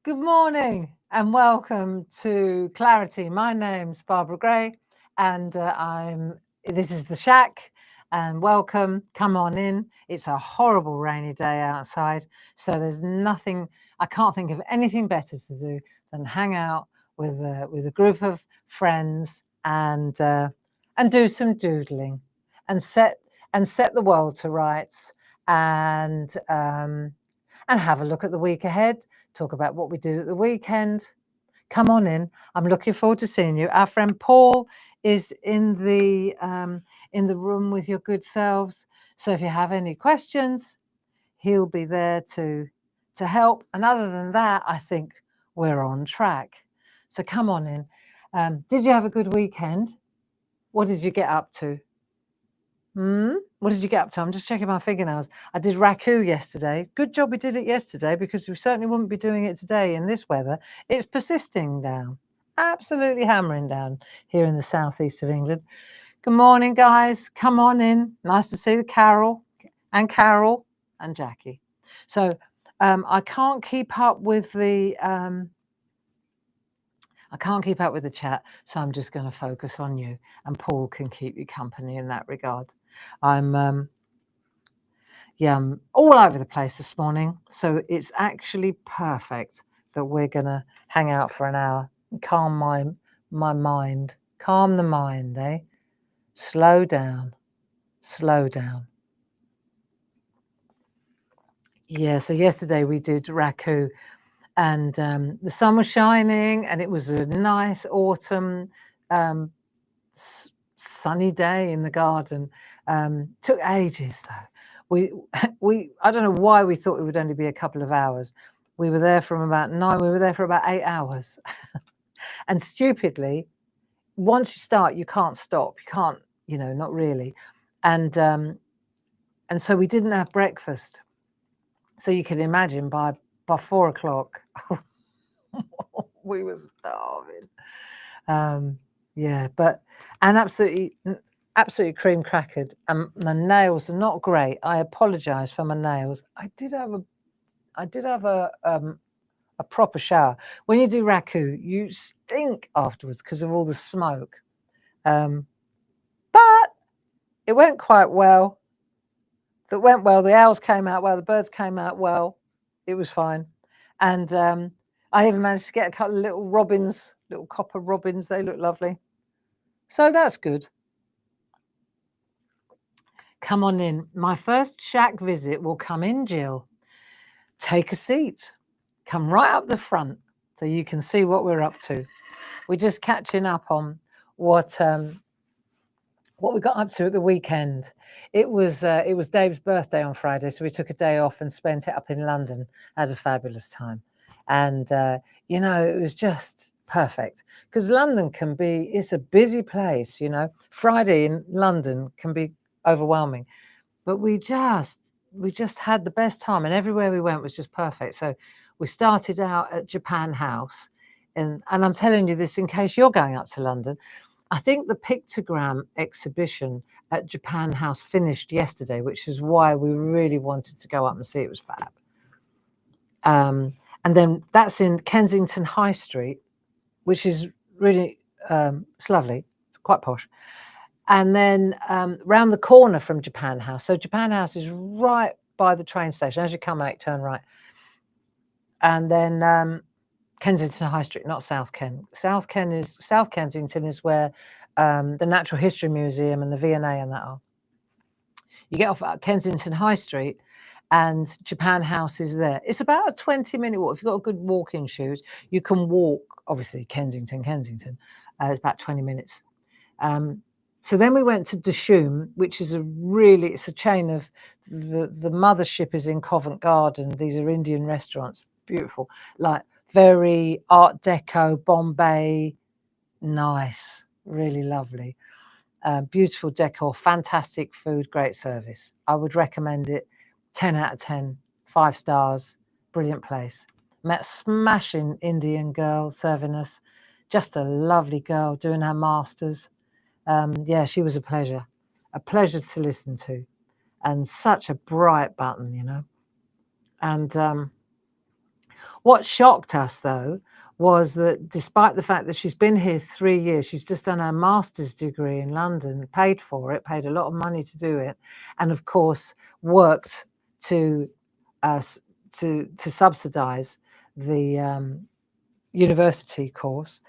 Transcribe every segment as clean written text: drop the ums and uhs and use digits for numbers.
Good morning and welcome to Clarity. My name's Barbara Gray and this is the SHAC, and welcome. Come on in. It's a horrible rainy day outside, so there's nothing, I can't think of anything better to do than hang out with a group of friends and do some doodling and set the world to rights and have a look at the week ahead. Talk about what we did at the weekend. Come on in. I'm looking forward to seeing you. Our friend Paul is in the room with your good selves. So if you have any questions, he'll be there to help. And other than that, I think we're on track. So come on in. Did you have a good weekend? What did you get up to? What did you get up to? I'm just checking my fingernails. I did raku yesterday. Good job we did it yesterday, because we certainly wouldn't be doing it today in this weather. It's persisting down, absolutely hammering down here in the southeast of England. Good morning, guys. Come on in. Nice to see the Carol and Jackie. So I can't keep up with the chat, so I'm just going to focus on you, and Paul can keep you company in that regard. I'm all over the place this morning, so it's actually perfect that we're going to hang out for an hour and calm my mind, calm the mind, eh? Slow down. Yeah, so yesterday we did raku, and the sun was shining, and it was a nice autumn sunny day in the garden. Took ages though. I don't know why we thought it would only be a couple of hours. We were there from about 9. We were there for about 8 hours. And stupidly, once you start, you can't stop. You can't, not really. And so we didn't have breakfast. So you can imagine by 4 o'clock, we were starving. And absolutely cream crackered. And my nails are not great. I apologise for my nails. I did have a proper shower. When you do raku, you stink afterwards because of all the smoke. But it went quite well. That went well. The owls came out well. The birds came out well. It was fine. And I even managed to get a couple of little robins, little copper robins. They look lovely. So that's good. Come on in. My first SHAC visit will come in, Jill. Take a seat. Come right up the front so you can see what we're up to. We're just catching up on what we got up to at the weekend. It was Dave's birthday on Friday, so we took a day off and spent it up in London. Had a fabulous time. And, it was just perfect, because London it's a busy place, Friday in London can be overwhelming, but we just had the best time, and everywhere we went was just perfect. So we started out at Japan House, and I'm telling you this in case you're going up to London. I think the pictogram exhibition at Japan House finished yesterday, which is why we really wanted to go up and see. It was fab. And then that's in Kensington High Street, which is really it's lovely, quite posh. And then round the corner from Japan House. So Japan House is right by the train station. As you come out, turn right. And then Kensington High Street, not South Ken. South Kensington is where the Natural History Museum and the V&A and that are. You get off at Kensington High Street, and Japan House is there. It's about a 20-minute walk. If you've got good walking shoes, you can walk, obviously, Kensington. It's about 20 minutes. So then we went to Dishoom, which is it's a chain of, the mothership is in Covent Garden. These are Indian restaurants, beautiful, like very Art Deco, Bombay, nice, really lovely. Beautiful decor, fantastic food, great service. I would recommend it. 10 out of 10, 5 stars, brilliant place. Met a smashing Indian girl serving us, just a lovely girl doing her masters. She was a pleasure to listen to, and such a bright button, And What shocked us, though, was that despite the fact that she's been here 3 years, she's just done her master's degree in London, paid for it, paid a lot of money to do it, and of course worked to subsidise the university course.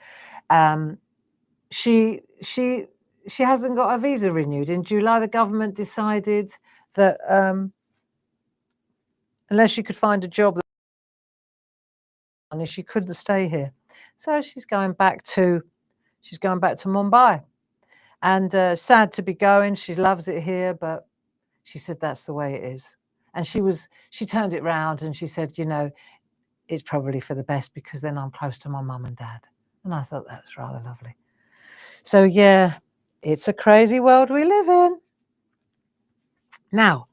She hasn't got her visa renewed. In July, the government decided that unless she could find a job, she couldn't stay here. So she's going back to Mumbai. And sad to be going. She loves it here, but she said that's the way it is. And she turned it round and she said, you know, it's probably for the best because then I'm close to my mum and dad. And I thought that was rather lovely. So yeah, it's a crazy world we live in. Now,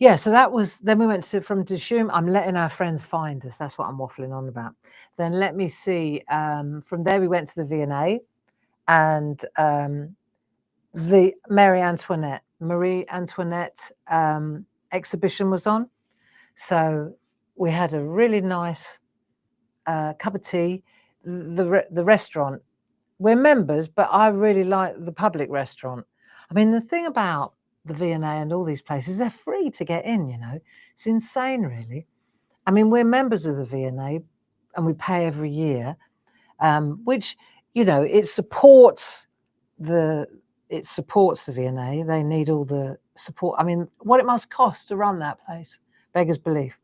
yeah, so that was, then we went from Dishoom. I'm letting our friends find us. That's what I'm waffling on about. Then let me see. From there, we went to the V&A and the Marie Antoinette exhibition was on. So we had a really nice cup of tea. The restaurant, we're members, but I really like the public restaurant. I mean, the thing about the V&A and all these places, they're free to get in, you know. It's insane, really. I mean, we're members of the V&A and we pay every year, which, you know, it supports the V&A. They need all the support. I mean, what it must cost to run that place, beggars belief.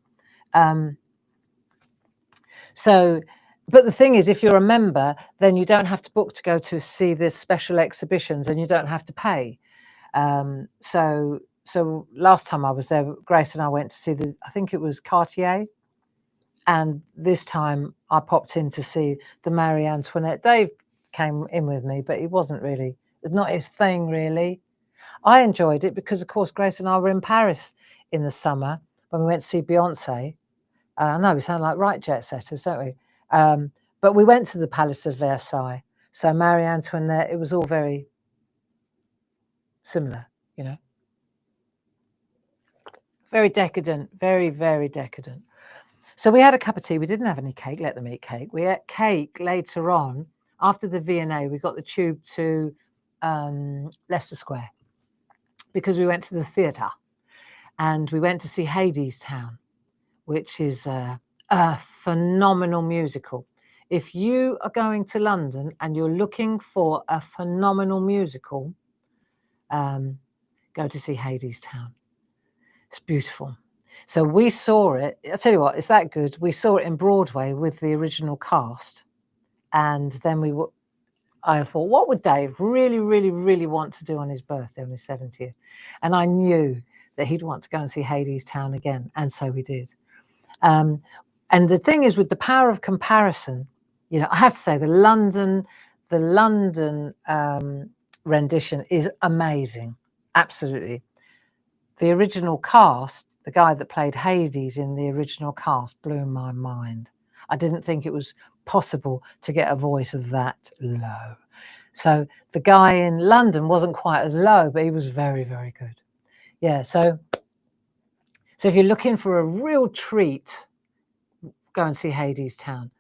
But the thing is, if you're a member, then you don't have to book to go to see the special exhibitions and you don't have to pay. So last time I was there, Grace and I went to see I think it was Cartier. And this time I popped in to see the Marie Antoinette. Dave came in with me, but it wasn't really, it's not his thing really. I enjoyed it because, of course, Grace and I were in Paris in the summer when we went to see Beyonce. I know we sound like right jet setters, don't we? But we went to the Palace of Versailles. So Marie Antoinette, it was all very similar, you know. Very decadent, very, very decadent. So we had a cup of tea. We didn't have any cake. Let them eat cake. We ate cake later on. After the V&A, we got the tube to Leicester Square because we went to the theatre and we went to see Hadestown, which is a phenomenal musical. If you are going to London and you're looking for a phenomenal musical, go to see Hadestown. It's beautiful. So we saw it. I'll tell you what, it's that good. We saw it in Broadway with the original cast. And then I thought, what would Dave really, really, really want to do on his birthday, on his 70th? And I knew that he'd want to go and see Hadestown again. And so we did. And the thing is, with the power of comparison, you know, I have to say the London rendition is amazing. Absolutely. The original cast, the guy that played Hades in the original cast, blew my mind. I didn't think it was possible to get a voice that low. So the guy in London wasn't quite as low, but he was very, very good. Yeah, so if you're looking for a real treat, go and see Hadestown.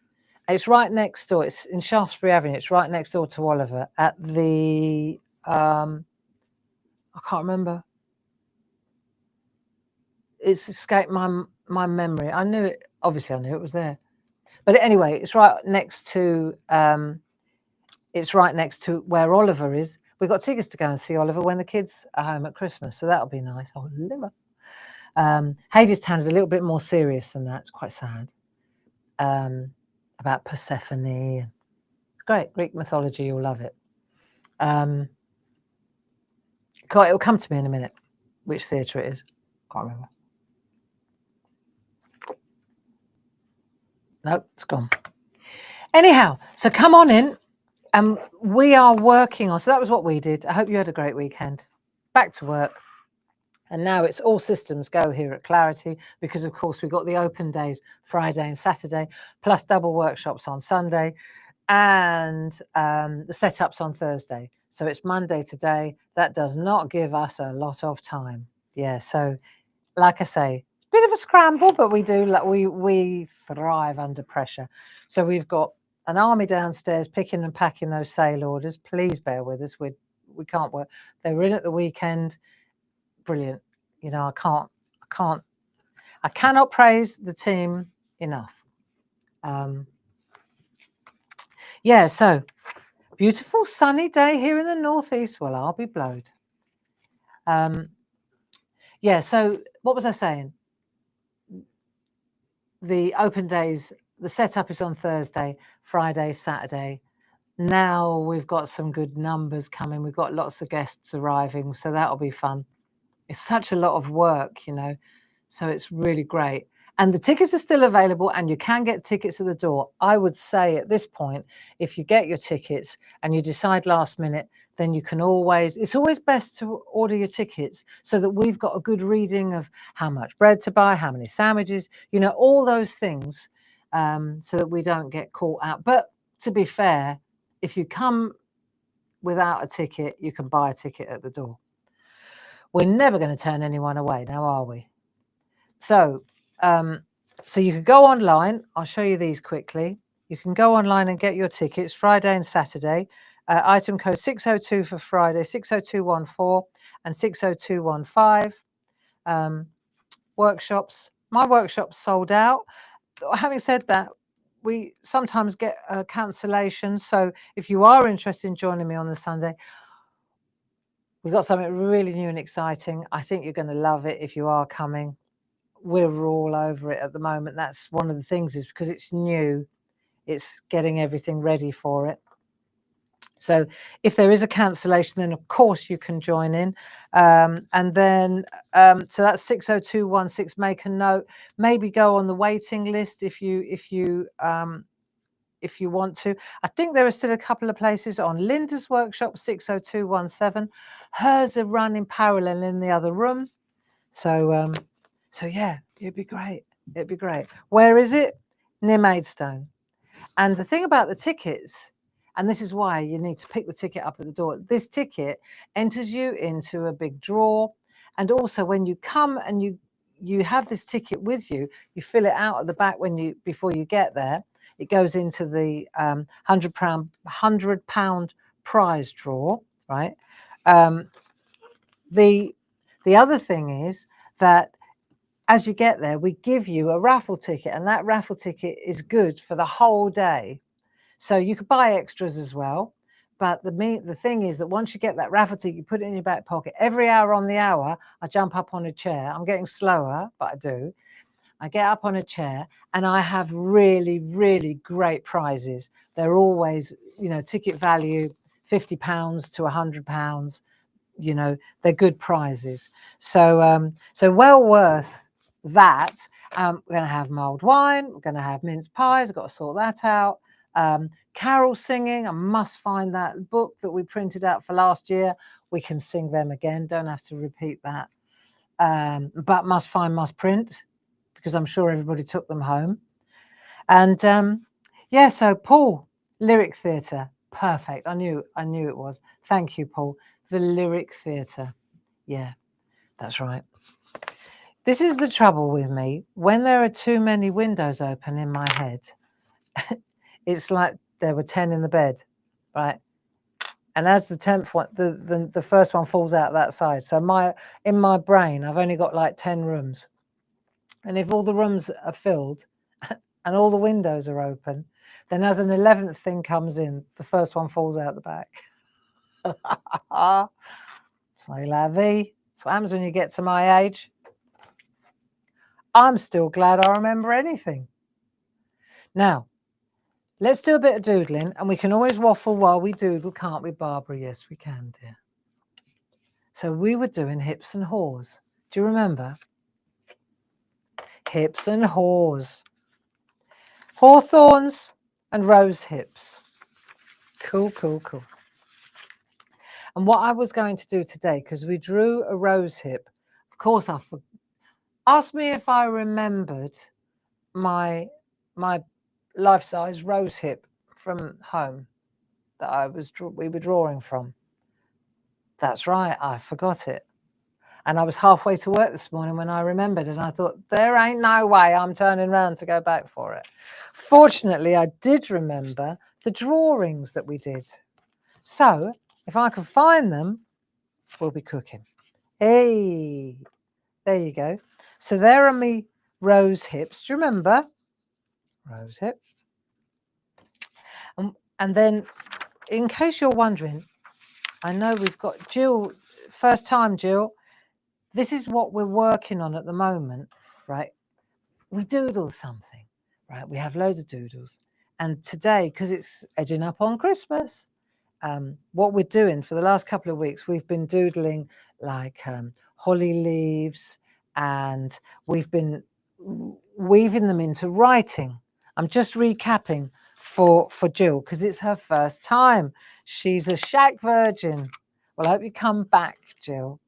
It's right next door. It's in Shaftesbury Avenue. It's right next door to Oliver at the, I can't remember. It's escaped my memory. I knew it, obviously I knew it was there. But anyway, it's right next to where Oliver is. We've got tickets to go and see Oliver when the kids are home at Christmas. So that'll be nice. Oliver. Hadestown is a little bit more serious than that. It's quite sad. About Persephone. It's great. Greek mythology, you'll love it. It'll come to me in a minute, which theatre it is. Can't remember. Nope, it's gone. Anyhow, so come on in. We are working on, so that was what we did. I hope you had a great weekend. Back to work. And now it's all systems go here at Clarity because, of course, we've got the open days, Friday and Saturday, plus double workshops on Sunday and the setups on Thursday. So it's Monday today. That does not give us a lot of time. Yeah, so like I say, bit of a scramble, but we thrive under pressure. So we've got an army downstairs picking and packing those sale orders. Please bear with us. We can't work. They were in at the weekend. Brilliant. You know, I cannot praise the team enough. Yeah, so beautiful sunny day here in the northeast. Well, I'll be blowed. Yeah, so what was I saying? The open days, the setup is on Thursday, Friday, Saturday. Now we've got some good numbers coming. We've got lots of guests arriving, so that'll be fun. It's such a lot of work, you know, so it's really great. And the tickets are still available, and you can get tickets at the door. I would say at this point, if you get your tickets and you decide last minute, then you can it's always best to order your tickets so that we've got a good reading of how much bread to buy, how many sandwiches, you know, all those things, so that we don't get caught out. But to be fair, if you come without a ticket, you can buy a ticket at the door. We're never going to turn anyone away, now are we? So, so you can go online. I'll show you these quickly. You can go online and get your tickets Friday and Saturday. Item code 602 for Friday, 60214 and 60215. Workshops. My workshop's sold out. Having said that, we sometimes get cancellations. So if you are interested in joining me on the Sunday, we've got something really new and exciting. I think you're going to love it if you are coming. We're all over it at the moment. That's one of the things, is because it's new, it's getting everything ready for it. So if there is a cancellation, then of course you can join in. And then, so that's 60216. Make a note. Maybe go on the waiting list if you want to. I think there are still a couple of places on Linda's workshop, 60217. Hers are running parallel in the other room. So, so yeah, it'd be great. It'd be great. Where is it? Near Maidstone. And the thing about the tickets, and this is why you need to pick the ticket up at the door. This ticket enters you into a big draw. And also when you come and you have this ticket with you, you fill it out at the back before you get there. It goes into the £100 prize draw, right? The other thing is that as you get there, we give you a raffle ticket, and that raffle ticket is good for the whole day. So you could buy extras as well. But the thing is that once you get that raffle ticket, you put it in your back pocket. Every hour on the hour, I jump up on a chair. I'm getting slower, but I do. I get up on a chair and I have really, really great prizes. They're always, you know, ticket value, £50 to £100. You know, they're good prizes. So, so well worth that. We're going to have mulled wine. We're going to have mince pies. I've got to sort that out. Carol singing. I must find that book that we printed out for last year. We can sing them again. Don't have to repeat that. But must find, must print, because I'm sure everybody took them home. And yeah, so Paul, lyric theatre. Perfect. I knew it was. Thank you, Paul. The lyric theatre. Yeah, that's right. This is the trouble with me. When there are too many windows open in my head, it's like there were 10 in the bed, right? And as the 10th one, the first one falls out that side. So in my brain, I've only got like 10 rooms. And if all the rooms are filled and all the windows are open, then as an 11th thing comes in, the first one falls out the back. C'est la vie. That's what happens when you get to my age. I'm still glad I remember anything. Now, let's do a bit of doodling, and we can always waffle while we doodle, can't we, Barbara? Yes, we can, dear. So we were doing hips and haws. Do you remember? Hips and haws. Hawthorns and rose hips. Cool, cool, cool. And what I was going to do today, because we drew a rose hip, of course, asked me if I remembered my life-size rose hip from home that we were drawing from. That's right, I forgot it. And I was halfway to work this morning when I remembered, and I thought, there ain't no way I'm turning around to go back for it. Fortunately, I did remember the drawings that we did. So if I can find them, we'll be cooking. Hey, there you go. So there are me rose hips. Do you remember? Rose hip. And then, in case you're wondering, I know we've got Jill, first time Jill. This is what we're working on at the moment, right? We doodle something, right? We have loads of doodles. And today, because it's edging up on Christmas, what we're doing for the last couple of weeks, we've been doodling like holly leaves, and we've been weaving them into writing. I'm just recapping for Jill because it's her first time. She's a SHAC virgin. Well, I hope you come back, Jill.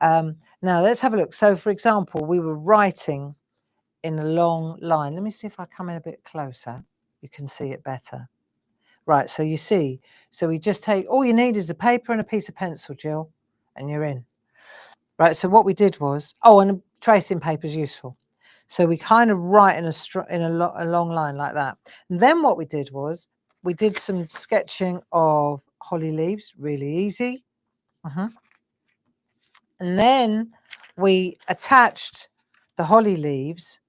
Now let's have a look. So, for example, we were writing in a long line. Let me see if I come in a bit closer. You can see it better. Right, so you see, so we just take, all you need is a paper and a piece of pencil, Jill, and you're in. Right, so what we did was, oh, and tracing paper is useful. So we kind of write in a long line like that. And then what we did was, we did some sketching of holly leaves, really easy. And then we attached the holly leaves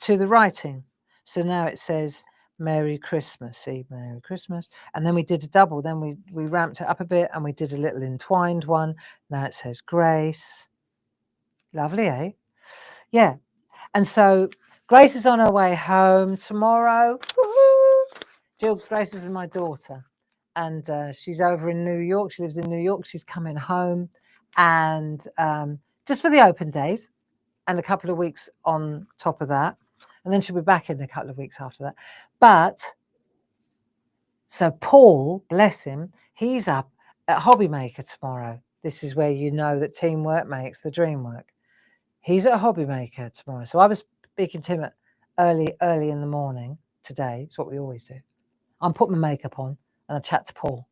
to the writing. So now it says, Merry Christmas, see, Merry Christmas. And then we did a double, then we ramped it up a bit and we did a little entwined one. Now it says Grace. Lovely, eh? Yeah. And so Grace is on her way home tomorrow. Jill, Grace is with my daughter, and she's over in New York. She lives in New York. She's coming home, and just for the open days and a couple of weeks on top of that. And then she'll be back in a couple of weeks after that. But so Paul, bless him, he's up at Hobbymaker tomorrow. This is where you know that teamwork makes the dream work. He's at Hobbymaker tomorrow. So I was speaking to him at early in the morning today. It's what we always do. I'm putting my makeup on and I chat to Paul.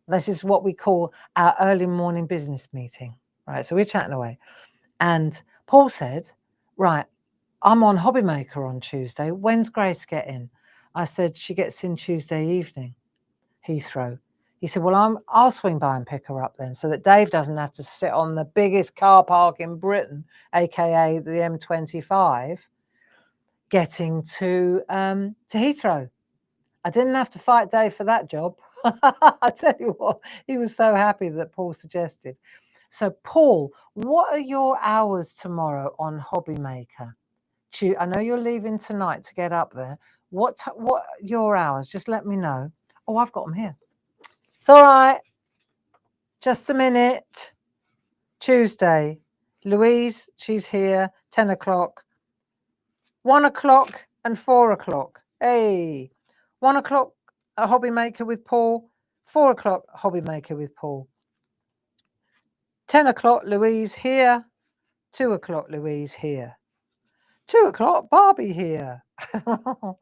This is what we call our early morning business meeting, right? So we're chatting away. And Paul said, right, I'm on Hobbymaker on Tuesday. When's Grace getting? I said, she gets in Tuesday evening, Heathrow. He said, well, I'll swing by and pick her up then so that Dave doesn't have to sit on the biggest car park in Britain, aka the M25, getting to Heathrow. I didn't have to fight Dave for that job. I tell you what, he was so happy that Paul suggested. So, Paul, what are your hours tomorrow on Hobbymaker? I know you're leaving tonight to get up there. What are your hours? Just let me know. Oh, I've got them here. It's all right. Just a minute. Tuesday. Louise, she's here. 10 o'clock. 1 o'clock and 4 o'clock. Hey. 1 o'clock a Hobbymaker with Paul. 4 o'clock Hobbymaker with Paul. 10 o'clock Louise here. 2 o'clock Louise here. 2 o'clock Barbie here.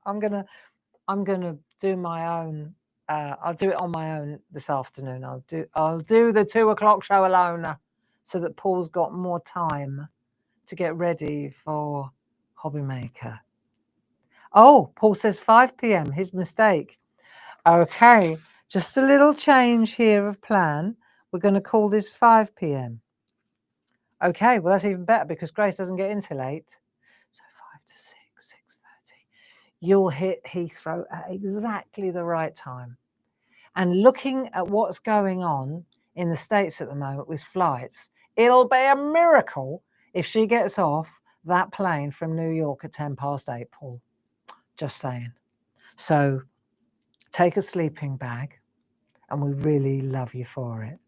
I'm gonna do my own. I'll do it on my own this afternoon. I'll do the 2 o'clock show alone, so that Paul's got more time to get ready for Hobbymaker. Oh, Paul says 5 p.m. His mistake. Okay, just a little change here of plan. We're going to call this 5 p.m. Okay, well, that's even better because Grace doesn't get in till 8. So 5 to 6, 6:30. You'll hit Heathrow at exactly the right time. And looking at what's going on in the States at the moment with flights, it'll be a miracle if she gets off that plane from New York at 8:10, Paul. Just saying. So take a sleeping bag, and we really love you for it.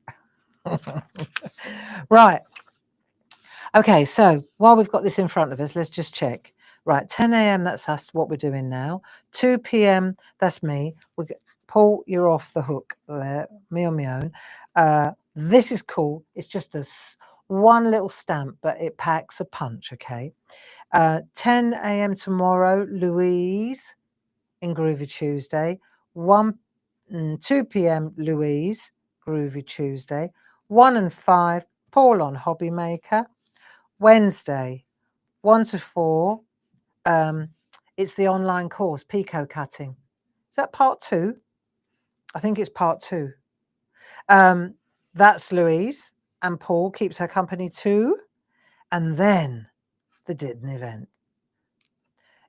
Right. Okay, so while we've got this in front of us, let's just check. Right, 10 a.m, that's us, what we're doing now. 2 p.m, that's me. Paul, you're off the hook there, me on my own. This is cool. It's just one little stamp, but it packs a punch, okay? 10 a.m. tomorrow, Louise in Groovy Tuesday. 2 p.m, Louise, Groovy Tuesday. 1 and 5, Paul on Hobby Maker. Wednesday, 1 to 4. It's the online course, Pico Cutting. Is that part 2? I think it's part 2. That's Louise, and Paul keeps her company too. And then the Didden event.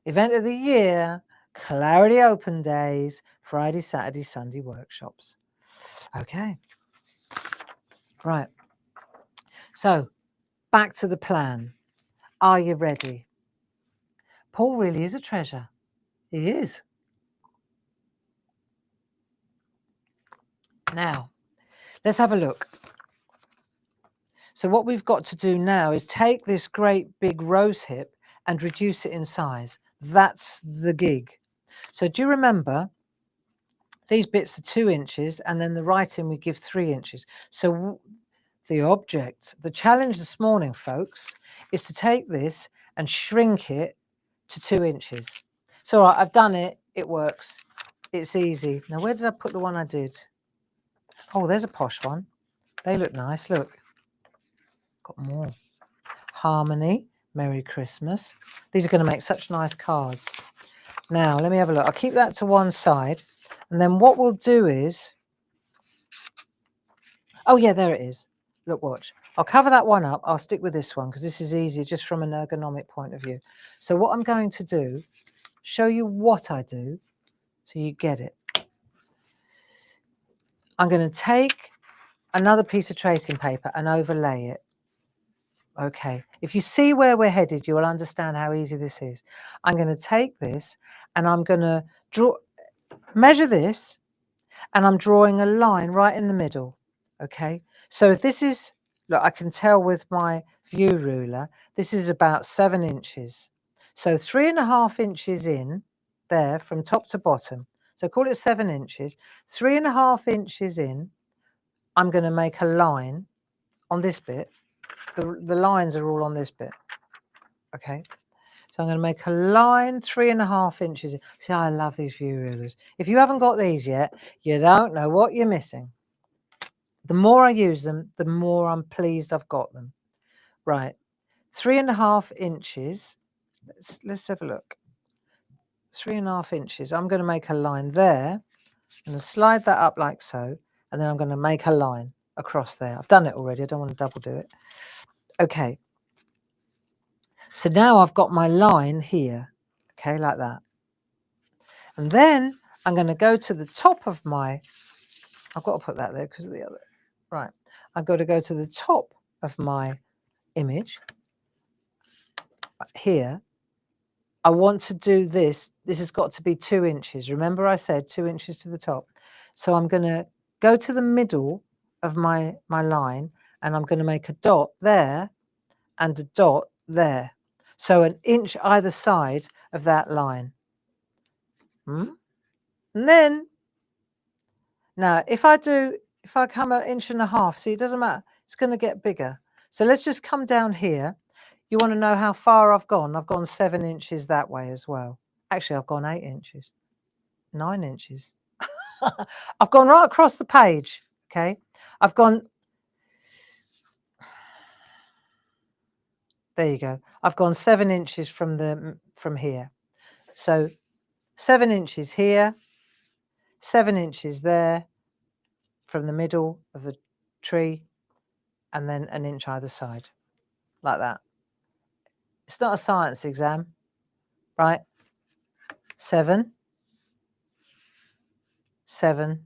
Event of the year, Clarity Open Days, Friday, Saturday, Sunday workshops. Okay. Right. So back to the plan. Are you ready? Paul really is a treasure. He is. Now, let's have a look. So what we've got to do now is take this great big rose hip and reduce it in size. That's the gig. So do you remember these bits are 2 inches and then the writing we give 3 inches. So the object, the challenge this morning, folks, is to take this and shrink it to 2 inches. So all right, I've done it. It works. It's easy. Now, where did I put the one I did? Oh, there's a posh one. They look nice. Look. Got more. Harmony. Merry Christmas. These are going to make such nice cards. Now, let me have a look. I'll keep that to one side. And then what we'll do is... Oh, yeah, there it is. Look, watch. I'll cover that one up. I'll stick with this one because this is easy just from an ergonomic point of view. So what I'm going to do, show you what I do so you get it. I'm going to take another piece of tracing paper and overlay it. Okay, if you see where we're headed, you will understand how easy this is. I'm going to take this and I'm going to measure this, and I'm drawing a line right in the middle. Okay, so if this is, look, I can tell with my view ruler, this is about 7 inches. So 3.5 inches in there from top to bottom. So call it 7 inches. 3.5 inches in, I'm going to make a line on this bit. The lines are all on this bit. Okay, so I'm going to make a line 3.5 inches. See, I love these view rulers. If you haven't got these yet, you don't know what you're missing. The more I use them, the more I'm pleased I've got them. Right, 3.5 inches. Let's have a look. 3.5 inches. I'm going to make a line there. I'm going to slide that up like so, and then I'm going to make a line across there. I've done it already. I don't want to double do it. Okay. So now I've got my line here, okay, like that. And then I'm going to go to the top of my, I've got to put that there because of the other, right. I've got to go to the top of my image here. I want to do this. This has got to be 2 inches. Remember I said 2 inches to the top. So I'm going to go to the middle of my line, and I'm going to make a dot there and a dot there. So 1 inch either side of that line. And then, now if I come 1.5 inches, see, it doesn't matter. It's going to get bigger. So let's just come down here. You want to know how far I've gone? I've gone 7 inches that way as well. Actually, I've gone 8 inches, 9 inches. I've gone right across the page. Okay, I've gone. There you go. I've gone 7 inches from here. So 7 inches here, 7 inches there from the middle of the tree, and then 1 inch either side, like that. It's not a science exam, right? 7, 7,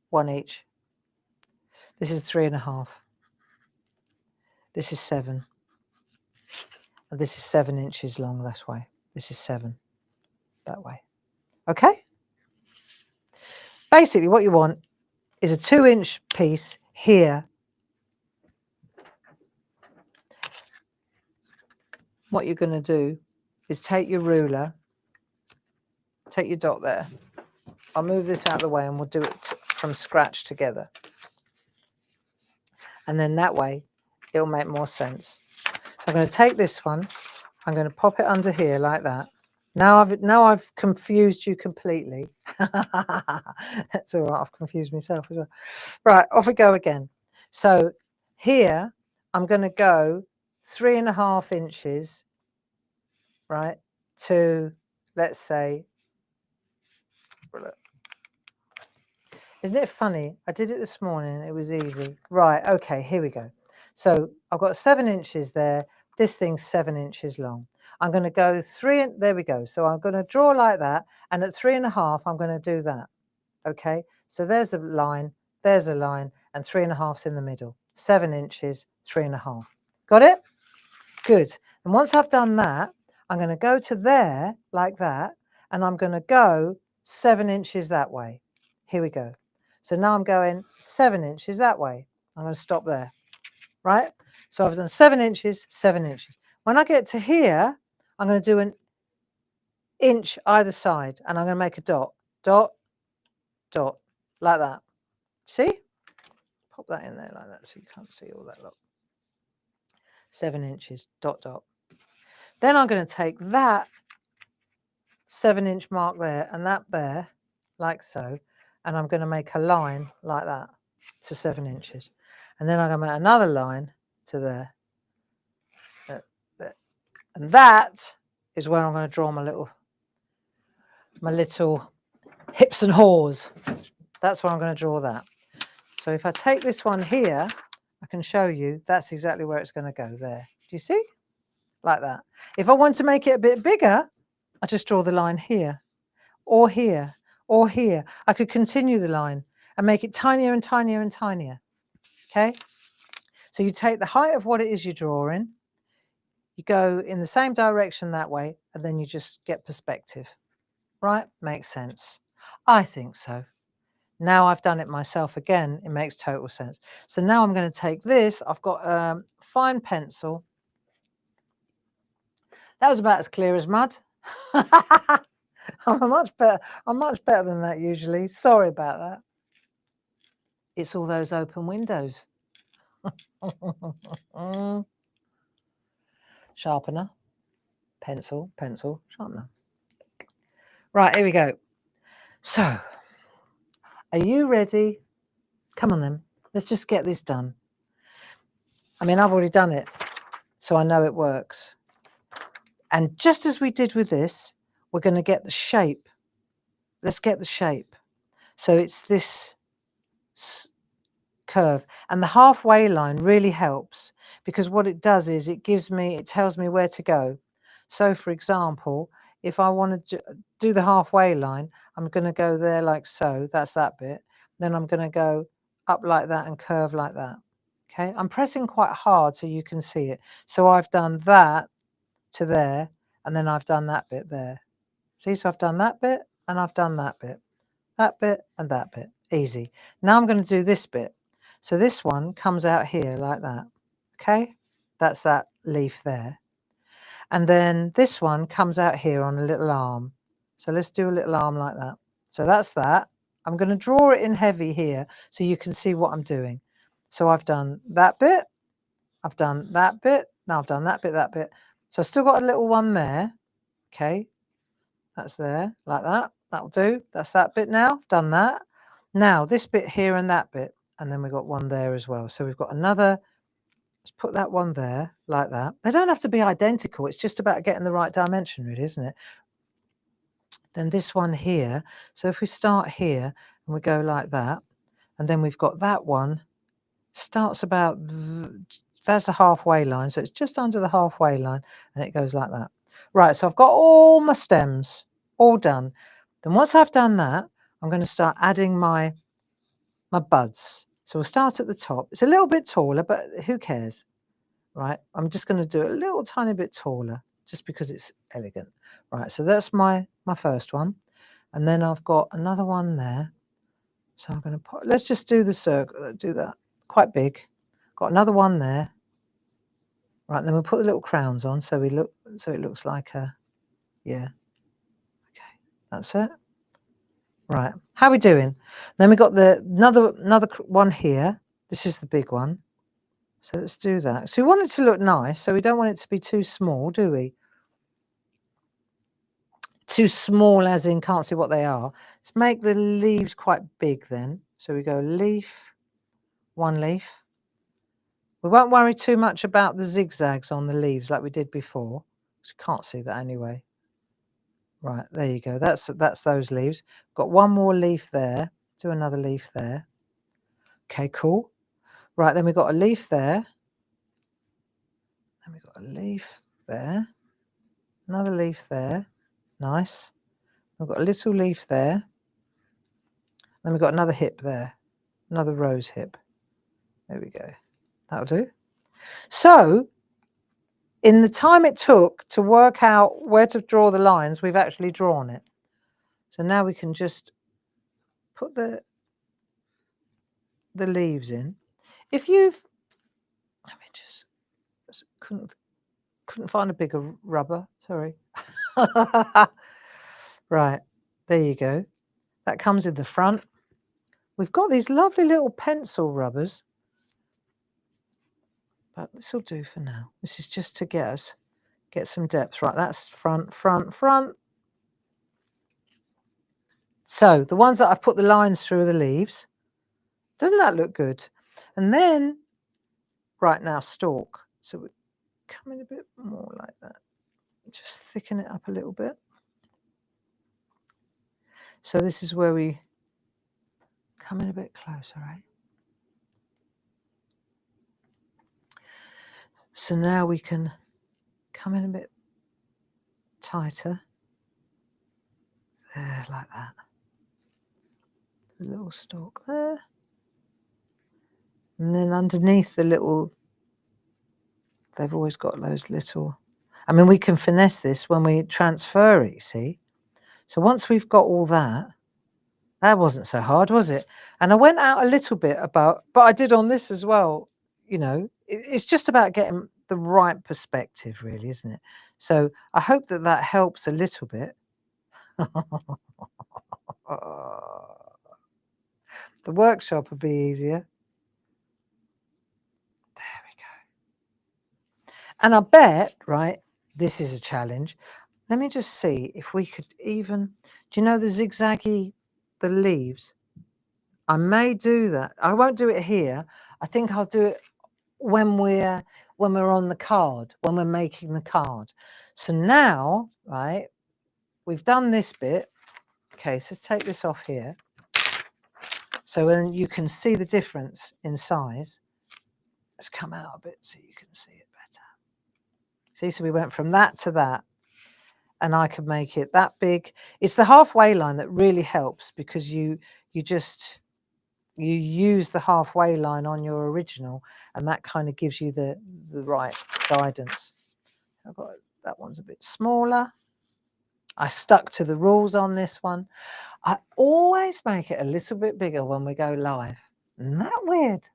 1 each. This is 3.5. This is 7. And this is 7 inches long this way. This is 7 that way. Okay? Basically, what you want is a 2-inch piece here. What you're going to do is take your ruler, take your dot there. I'll move this out of the way and we'll do it from scratch together. And then that way, it'll make more sense. So I'm going to take this one. I'm going to pop it under here like that. Now I've confused you completely. That's all right. I've confused myself as well. Right, off we go again. So here I'm going to go 3.5 inches, right, to, let's say, isn't it funny? I did it this morning. It was easy. Right. Okay. Here we go. So I've got 7 inches there. This thing's 7 inches long. I'm going to go 3. There we go. So I'm going to draw like that. And at 3.5, I'm going to do that. Okay. So there's a line. There's a line. And 3.5's in the middle. 7 inches, 3.5. Got it? Good. And once I've done that, I'm going to go to there like that. And I'm going to go 7 inches that way. Here we go. So now I'm going 7 inches that way. I'm going to stop there, right? So I've done 7 inches, 7 inches. When I get to here, I'm going to do an inch either side, and I'm going to make a dot, dot, dot, like that. See? Pop that in there like that so you can't see all that. Look. 7 inches, dot, dot. Then I'm going to take that 7-inch mark there and that there, like so, and I'm going to make a line like that to 7 inches. And then I'm going to make another line to there. And that is where I'm going to draw my little hips and haws. That's where I'm going to draw that. So if I take this one here, I can show you that's exactly where it's going to go there. Do you see? Like that. If I want to make it a bit bigger, I just draw the line here, or here, or here. I could continue the line and make it tinier and tinier and tinier. Okay? So you take the height of what it is you're drawing, you go in the same direction that way, and then you just get perspective. Right? Makes sense. I think so. Now I've done it myself again, it makes total sense. So now I'm going to take this. I've got a fine pencil. That was about as clear as mud. I'm much better than that usually. Sorry about that. It's all those open windows. Sharpener, pencil, sharpener. Right, here we go. So, are you ready? Come on then. Let's just get this done. I mean, I've already done it, so I know it works. And just as we did with this, we're going to get the shape. Let's get the shape. So it's this curve. And the halfway line really helps because what it does is it tells me where to go. So for example, if I want to do the halfway line, I'm going to go there like so. That's that bit. Then I'm going to go up like that and curve like that. Okay. I'm pressing quite hard so you can see it. So I've done that to there, and then I've done that bit there. See, so I've done that bit and I've done that bit and that bit. Easy. Now I'm going to do this bit. So this one comes out here like that. Okay, that's that leaf there. And then this one comes out here on a little arm. So let's do a little arm like that. So that's that. I'm going to draw it in heavy here so you can see what I'm doing. So I've done that bit. I've done that bit. Now I've done that bit, that bit. So I've still got a little one there. Okay, that's there, like that. That'll do. That's that bit now. Done that. Now this bit here and that bit. And then we've got one there as well. So we've got another. Let's put that one there, like that. They don't have to be identical. It's just about getting the right dimension, really, isn't it? Then this one here. So if we start here and we go like that, and then we've got that one. Starts about, that's the halfway line. So it's just under the halfway line and it goes like that. Right, so I've got all my stems all done. Then once I've done that, I'm going to start adding my buds. So we'll start at the top. It's a little bit taller, but who cares, right? I'm just going to do it a little tiny bit taller just because it's elegant. Right, so that's my first one. And then I've got another one there. So I'm going to put, let's just do the circle, do that. Quite big. Got another one there. Right, then we'll put the little crowns on so it looks like a, yeah. Okay, that's it. Right, how are we doing? Then we got another one here. This is the big one. So let's do that. So we want it to look nice, so we don't want it to be too small, do we? Too small as in can't see what they are. Let's make the leaves quite big then. So we go leaf, one leaf. We won't worry too much about the zigzags on the leaves like we did before. You can't see that anyway. Right, there you go. That's those leaves. Got one more leaf there. Do another leaf there. Okay, cool. Right, then we've got a leaf there. Then we've got a leaf there. Another leaf there. Nice. We've got a little leaf there. Then we've got another hip there. Another rose hip. There we go. That'll do. So, in the time it took to work out where to draw the lines, we've actually drawn it. So now we can just put the leaves in. If you've, let me just couldn't find a bigger rubber, sorry. Right, there you go. That comes in the front. We've got these lovely little pencil rubbers, but this will do for now. This is just to get some depth. Right, that's front, front, front. So the ones that I've put the lines through are the leaves. Doesn't that look good? And then, right now, stalk. So we come in a bit more like that. Just thicken it up a little bit. So this is where we come in a bit closer, right? So now we can come in a bit tighter. There, like that. A little stalk there. And then underneath the little, they've always got those little, I mean, we can finesse this when we transfer it, you see. So once we've got all that, that wasn't so hard, was it? And I went out a little bit about, but I did on this as well, you know, it's just about getting the right perspective, really, isn't it? So I hope that that helps a little bit. The workshop would be easier. There we go. And I bet, right, this is a challenge. Let me just see if we could even, do you know the zigzaggy, the leaves? I may do that. I won't do it here. I think I'll do it when we're on the card, when we're making the card. So now, right, we've done this bit. Okay, so let's take this off here. So then you can see the difference in size. Let's come out a bit so you can see it better. See, so we went from that to that, and I could make it that big. It's the halfway line that really helps, because you use the halfway line on your original, and that kind of gives you the right guidance. I've got, that one's a bit smaller. I stuck to the rules on this one. I always make it a little bit bigger when we go live. Isn't that weird?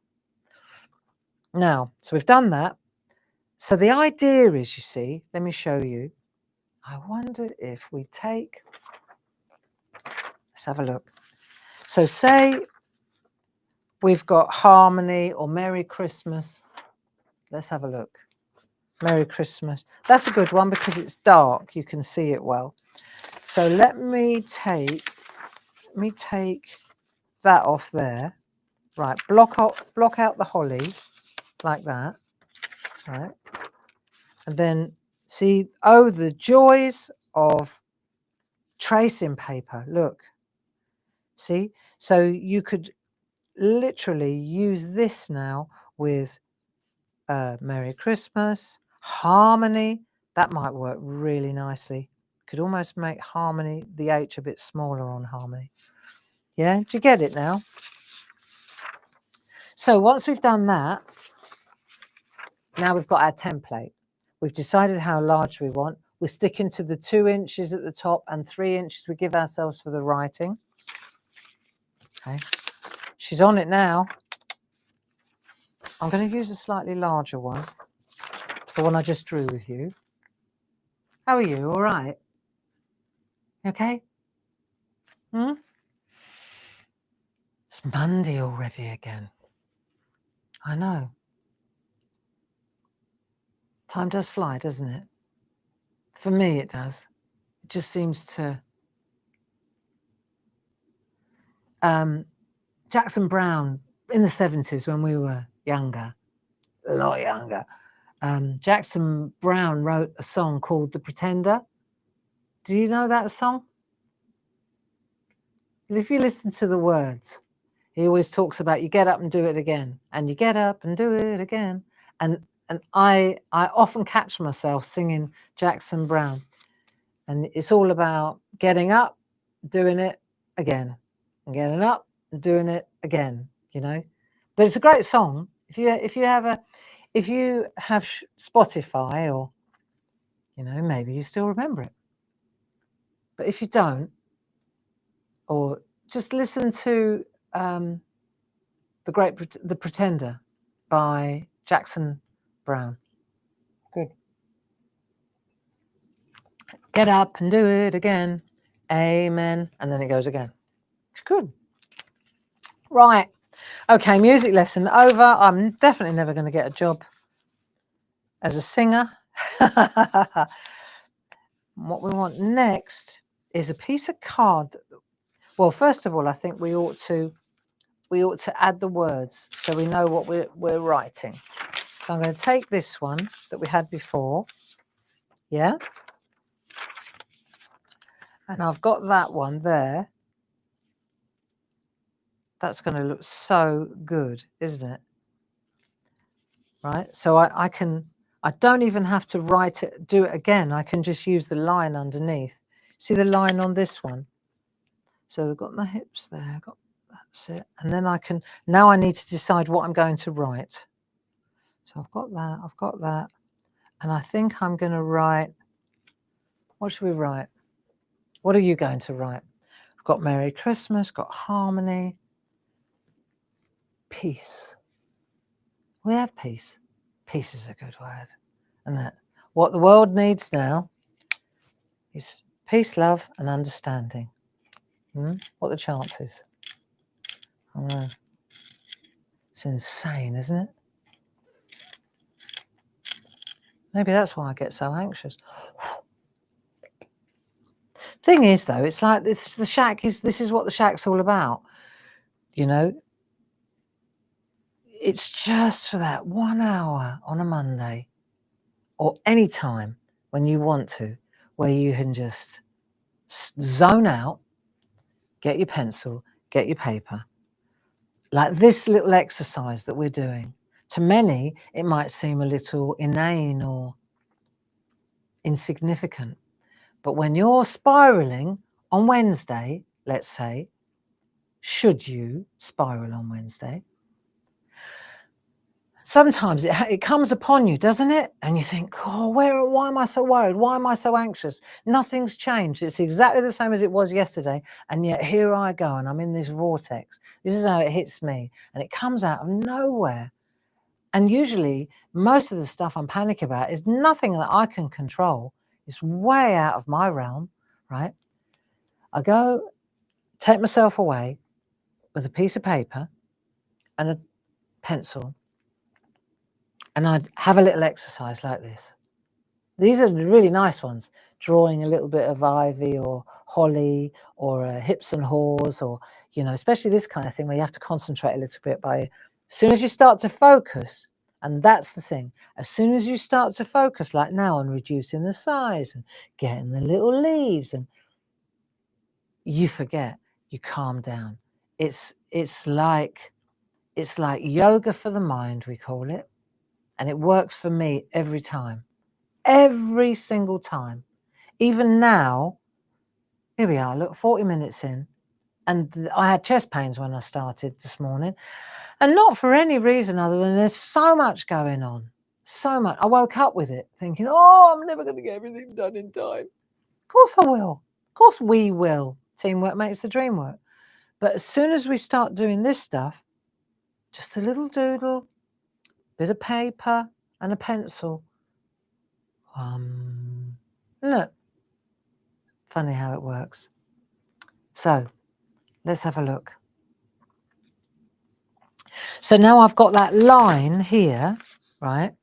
Now, so we've done that. So the idea is, you see, let me show you. I wonder if we take, let's have a look. So say we've got Harmony or Merry Christmas. Let's have a look. Merry Christmas. That's a good one because it's dark. You can see it well. So let me take that off there. Right, block out the holly like that. Right. And then see, oh, the joys of tracing paper. Look. See? So you could literally use this now with Merry Christmas, Harmony. That might work really nicely. Could almost make Harmony, the H, a bit smaller on Harmony. Yeah, do you get it now? So once we've done that, now we've got our template. We've decided how large we want. We're sticking to the 2 inches at the top and 3 inches we give ourselves for the writing. Okay, she's on it now. I'm going to use a slightly larger one, the one I just drew with you. How are you? All right? Okay? It's Monday already again. I know. Time does fly, doesn't it? For me, it does. It just seems to... Jackson Browne, in the 70s when we were younger, a lot younger. Jackson Browne wrote a song called The Pretender. Do you know that song? If you listen to the words, he always talks about you get up and do it again, and you get up and do it again. And I often catch myself singing Jackson Browne, and it's all about getting up, doing it again, and getting up and doing it again. You know, but it's a great song. If you have Spotify, or maybe you still remember it, but if you don't, or just listen to The Pretender by Jackson Browne. Good. Get up and do it again. Amen. And then it goes again. It's good. Right. Okay, music lesson over. I'm definitely never going to get a job as a singer. What we want next is a piece of card. Well, first of all, I think we ought to add the words so we know what we're writing. So I'm going to take this one that we had before. Yeah. And I've got that one there. That's going to look so good, isn't it? Right. So I don't even have to do it again. I can just use the line underneath. See the line on this one? So we've got my hips there. That's it. And then now I need to decide what I'm going to write. So I've got that. And I think I'm going to write, what should we write? What are you going to write? I've got Merry Christmas, got harmony, peace. We have peace. Peace is a good word. And that what the world needs now is peace, love, and understanding. What are the chances? I know. It's insane, isn't it? Maybe that's why I get so anxious. Thing is, though, it's like this is what the SHAC's all about. It's just for that 1 hour on a Monday, or any time when you want to, where you can just zone out, get your pencil, get your paper. Like this little exercise that we're doing. To many, it might seem a little inane or insignificant. But when you're spiraling on Wednesday, let's say, should you spiral on Wednesday, sometimes it comes upon you, doesn't it? And you think, oh, why am I so worried? Why am I so anxious? Nothing's changed. It's exactly the same as it was yesterday. And yet here I go, and I'm in this vortex. This is how it hits me. And it comes out of nowhere. And usually most of the stuff I'm panicking about is nothing that I can control. It's way out of my realm, right? I go take myself away with a piece of paper and a pencil, and I'd have a little exercise like this. These are the really nice ones, drawing a little bit of ivy or holly or hips and haws, or, especially this kind of thing where you have to concentrate a little bit. As soon as you start to focus, and that's the thing, as soon as you start to focus, like now, on reducing the size and getting the little leaves, and you forget, you calm down. It's like yoga for the mind, we call it. And it works for me every time. Every single time. Even now, here we are, look, 40 minutes in. And I had chest pains when I started this morning. And not for any reason other than there's so much going on. So much. I woke up with it thinking, oh, I'm never going to get everything done in time. Of course I will. Of course we will. Teamwork makes the dream work. But as soon as we start doing this stuff, just a little doodle, bit of paper and a pencil. Look, funny how it works. So let's have a look. So now I've got that line here, right?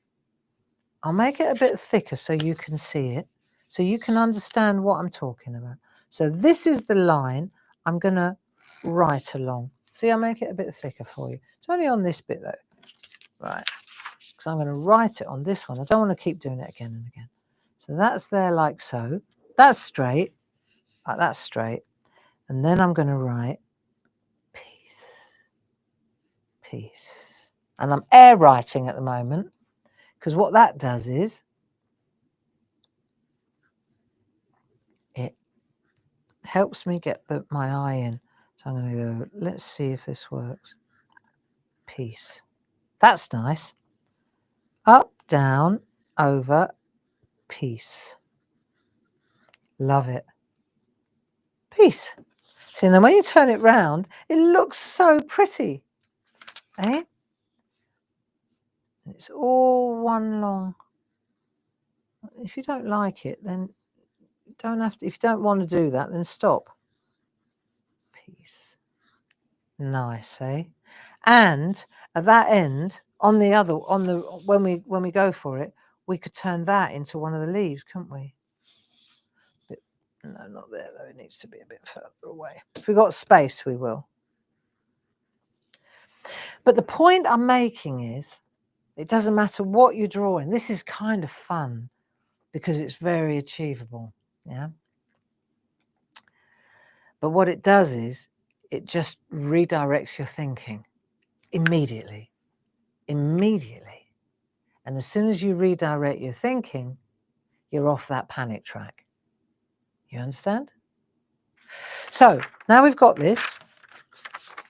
I'll make it a bit thicker so you can see it, so you can understand what I'm talking about. So this is the line I'm going to write along. See, I'll make it a bit thicker for you. It's only on this bit though. Right. because I'm going to write it on this one. I don't want to keep doing it again and again. So that's there like so. That's straight, like that's straight. And then I'm going to write peace, peace. And I'm air writing at the moment, because what that does is it helps me get my eye in. So I'm going to go, let's see if this works. Peace. That's nice. Up, down, over, peace. Love it. Peace. See, and then when you turn it round, it looks so pretty. Eh? It's all one long. If you don't like it, then you don't have to. If you don't want to do that, then stop. Peace. Nice, eh? And at that end, on the when we go for it, we could turn that into one of the leaves, couldn't we? No, not there though. It needs to be a bit further away. If we've got space, we will. But the point I'm making is, it doesn't matter what you're drawing. This is kind of fun because it's very achievable. Yeah. But what it does is it just redirects your thinking immediately. Immediately. And as soon as you redirect your thinking, you're off that panic track. You understand? So now we've got this.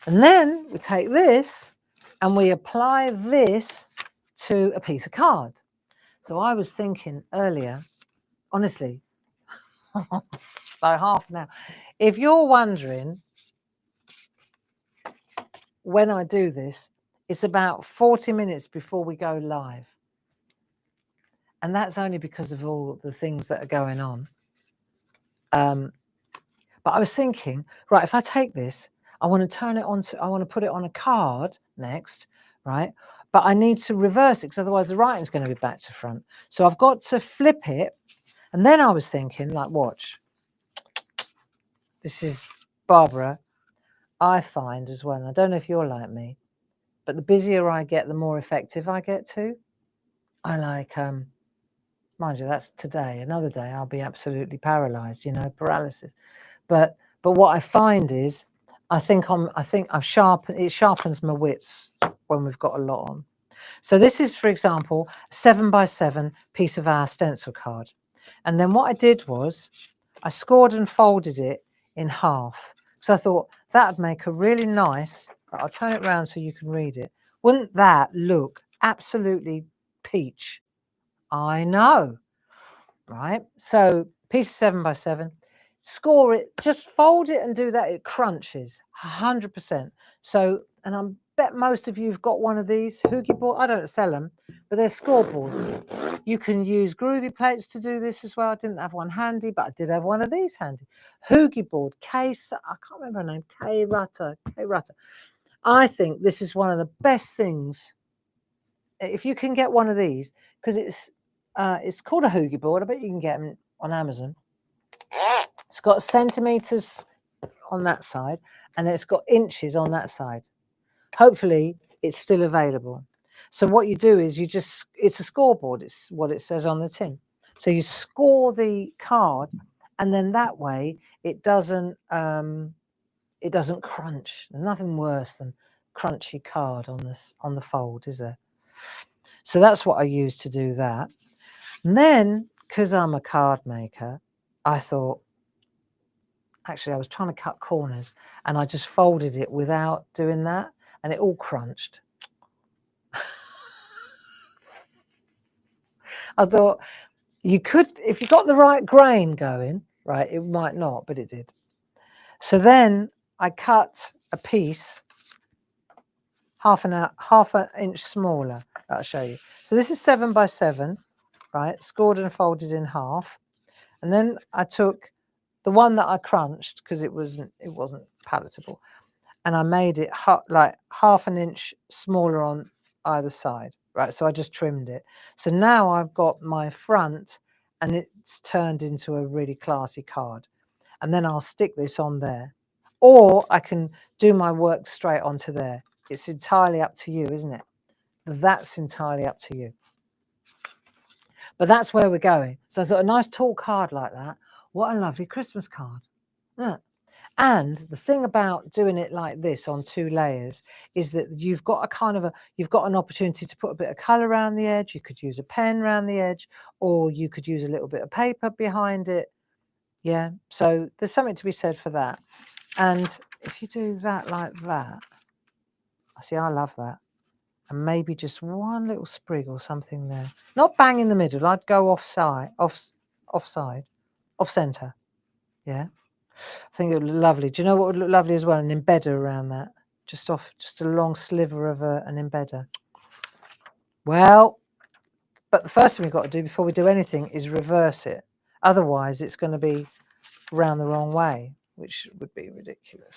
And then we take this and we apply this to a piece of card. So I was thinking earlier, honestly, like half an hour. If you're wondering when I do this, it's about 40 minutes before we go live. And that's only because of all the things that are going on. But I was thinking, right, if I take this, I want to turn it onto, I want to put it on a card next, right? But I need to reverse it because otherwise the writing's going to be back to front. So I've got to flip it. And then I was thinking, like, watch. This is Barbara. I find as well, and I don't know if you're like me, but the busier I get, the more effective I get too. I like, mind you, that's today. Another day I'll be absolutely paralyzed, you know, paralysis. But what I find is, I think I've sharpened. It sharpens my wits when we've got a lot on. So this is, for example, a 7x7 piece of our stencil card, and then what I did was I scored and folded it in half. So I thought that'd make a really nice. I'll turn it around so you can read it. Wouldn't that look absolutely peach? I know, right? So piece of 7x7. Score it, just fold it and do that. It crunches 100%. So, and I bet most of you have got one of these hoogie board. I don't sell them, but they're scoreboards. You can use groovy plates to do this as well. I didn't have one handy, but I did have one of these handy. Hoogie board, case. I can't remember her name. Kay Rutter. I think this is one of the best things. If you can get one of these, because it's called a hoogie board. I bet you can get them on Amazon. It's got centimeters on that side and it's got inches on that side. Hopefully it's still available. So what you do is it's a scoreboard. It's what it says on the tin. So you score the card and then that way it doesn't crunch. There's nothing worse than crunchy card on the fold, is there? So that's what I use to do that. And then, because I'm a card maker, I thought, actually, I was trying to cut corners and I just folded it without doing that and it all crunched. I thought you could, if you got the right grain going, right, it might not, but it did. So then I cut a piece half an inch smaller. I'll show you. So this is 7x7, right, scored and folded in half. And then I took the one that I crunched because it wasn't palatable, and I made it like half an inch smaller on either side, right? So I just trimmed it. So now I've got my front and it's turned into a really classy card. And then I'll stick this on there, or I can do my work straight onto there. It's entirely up to you, isn't it? That's entirely up to you. But that's where we're going. So I thought a nice tall card like that. What a lovely Christmas card. Yeah. And the thing about doing it like this on 2 layers is that you've got you've got an opportunity to put a bit of colour around the edge. You could use a pen around the edge, or you could use a little bit of paper behind it. Yeah. So there's something to be said for that. And if you do that like that, see, I love that. And maybe just one little sprig or something there. Not bang in the middle. I'd go offside, off centre. Yeah. I think it would look lovely. Do you know what would look lovely as well? An embedder around that. Just a long sliver of an embedder. Well, but the first thing we've got to do before we do anything is reverse it. Otherwise, it's going to be round the wrong way, which would be ridiculous.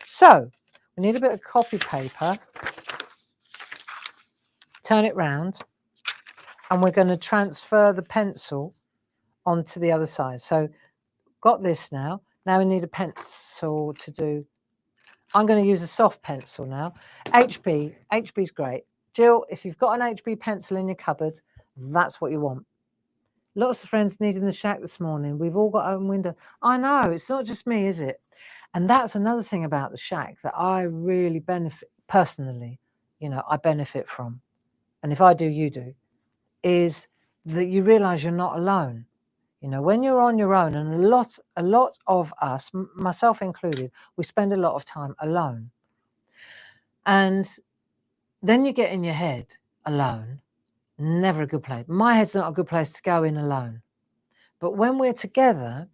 So we need a bit of copy paper. Turn it round, and we're going to transfer the pencil onto the other side. So got this now. Now we need a pencil to do. I'm going to use a soft pencil now. HB's great. Jill, if you've got an HB pencil in your cupboard, that's what you want. Lots of friends needing the shack this morning. We've all got open window. I know, it's not just me, is it? And that's another thing about the shack that I really benefit, personally, I benefit from. And if I do, you do, is that you realise you're not alone. When you're on your own, and a lot of us, myself included, we spend a lot of time alone. And then you get in your head alone. Never a good place. My head's not a good place to go in alone. But when we're together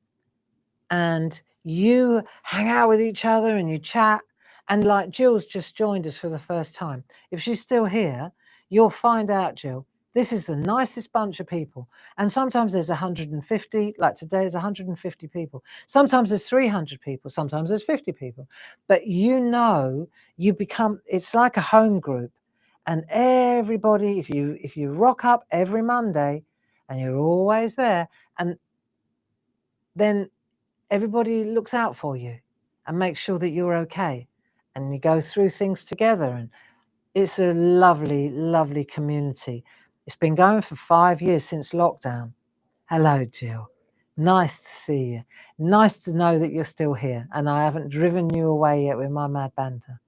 and you hang out with each other and you chat, and like Jill's just joined us for the first time. If she's still here, you'll find out, Jill, this is the nicest bunch of people. And sometimes there's 150, like today there's 150 people. Sometimes there's 300 people, sometimes there's 50 people. But you become, it's like a home group. And everybody, if you rock up every Monday and you're always there, and then everybody looks out for you and makes sure that you're okay. And you go through things together. And it's a lovely, lovely community. It's been going for 5 years since lockdown. Hello, Jill. Nice to see you. Nice to know that you're still here and I haven't driven you away yet with my mad banter.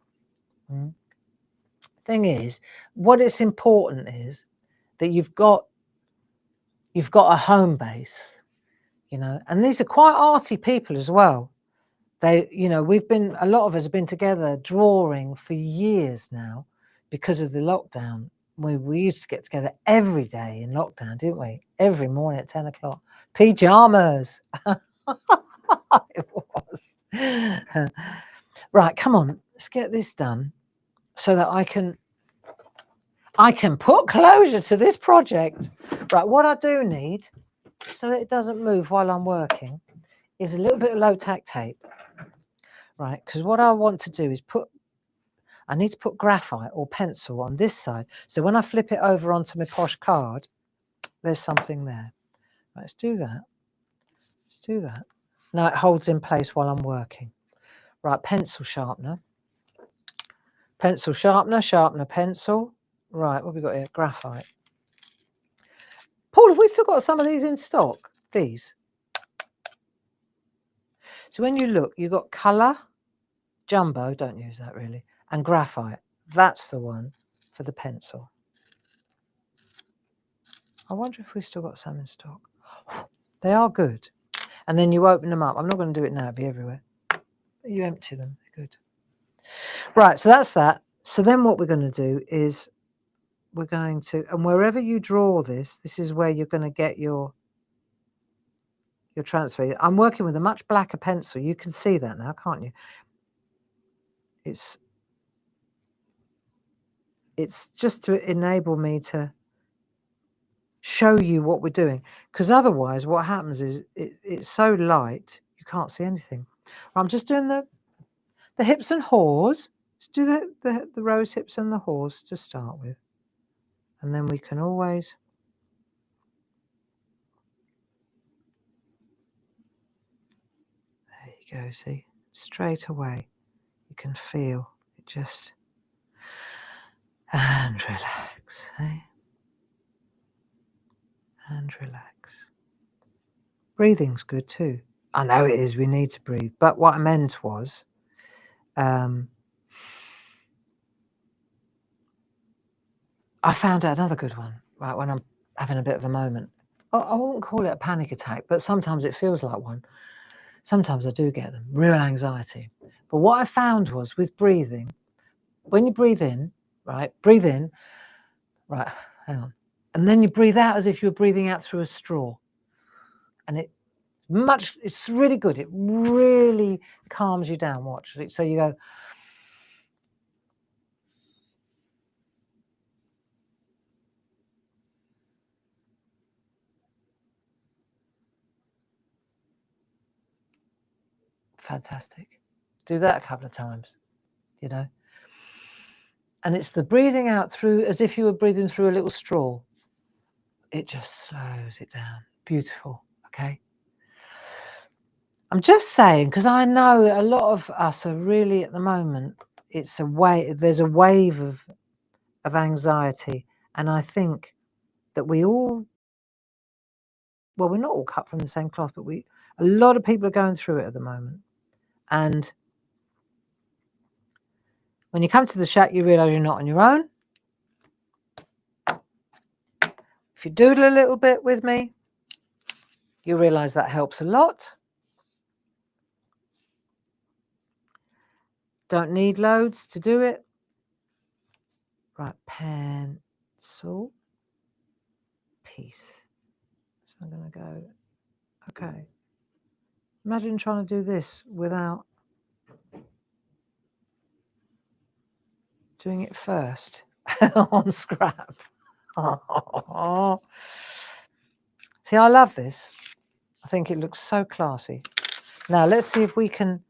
Thing is, what is important is that you've got a home base, and these are quite arty people as well. A lot of us have been together drawing for years now because of the lockdown. We used to get together every day in lockdown, didn't we? Every morning at 10 o'clock. Pyjamas. It was. Right, come on, let's get this done so that I can put closure to this project. Right, what I do need, so that it doesn't move while I'm working, is a little bit of low-tack tape. Right, because what I want to do is I need to put graphite or pencil on this side. So when I flip it over onto my posh card, there's something there. Right, let's do that. Let's do that. Now it holds in place while I'm working. Right, pencil sharpener. Pencil sharpener, sharpener, pencil. Right, what have we got here? Graphite. Paul, have we still got some of these in stock? These. So when you look, you've got colour, jumbo, don't use that really, and graphite. That's the one for the pencil. I wonder if we've still got some in stock. They are good. And then you open them up. I'm not going to do it now, it'll be everywhere. You empty them, they're good. Right, so that's that. So then what we're going to do is we're going to, and wherever you draw this is where you're going to get your transfer. I'm working with a much blacker pencil. You can see that now, can't you? It's just to enable me to show you what we're doing, because otherwise what happens is it's so light you can't see anything. I'm just doing the hips and haws. Let's do the rose hips and the haws to start with, and then we can always there you go. See, straight away you can feel it just, and relax. relax, eh? And relax. Breathing's good too. I know it is, we need to breathe. But what I meant was, I found out another good one, right, when I'm having a bit of a moment. I wouldn't call it a panic attack, but sometimes it feels like one. Sometimes I do get them, real anxiety. But what I found was with breathing, when you breathe in, right, hang on. And then you breathe out as if you were breathing out through a straw. And it's really good. It really calms you down. Watch. So you go. Fantastic. Do that a couple of times, you know. And it's the breathing out through as if you were breathing through a little straw. It just slows it down. Beautiful. Okay. I'm just saying, because I know a lot of us are really at the moment, there's a wave of anxiety. And I think that we're not all cut from the same cloth, but a lot of people are going through it at the moment. And when you come to the shack, you realize you're not on your own. If you doodle a little bit with me, you realize that helps a lot. Don't need loads to do it. Right, pencil, piece. So I'm going to go, okay. Imagine trying to do this without doing it first on scrap. See, I love this. I think it looks so classy. Now, let's see if we can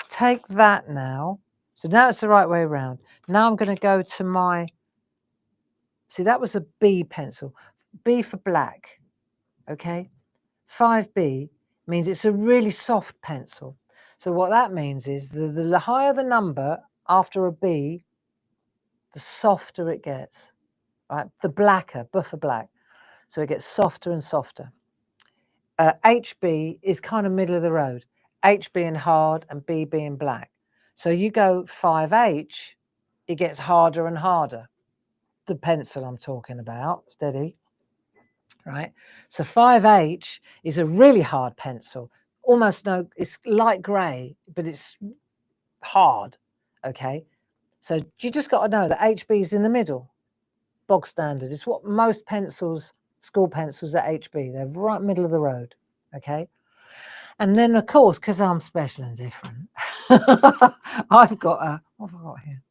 take that now. So now it's the right way around. Now I'm going to go to my, see, that was a B pencil. B for black, okay? 5B means it's a really soft pencil. So what that means is the higher the number after a B, the softer it gets, right? The blacker, B for black. So it gets softer and softer. HB is kind of middle of the road. H being hard and B being black. So you go 5H, it gets harder and harder. The pencil I'm talking about, steady, right? So 5H is a really hard pencil. It's light grey, but it's hard, okay? So you just got to know that HB is in the middle, bog standard. It's what most pencils, school pencils at HB, they're right middle of the road, okay? And then, of course, because I'm special and different, I've got what have I got here?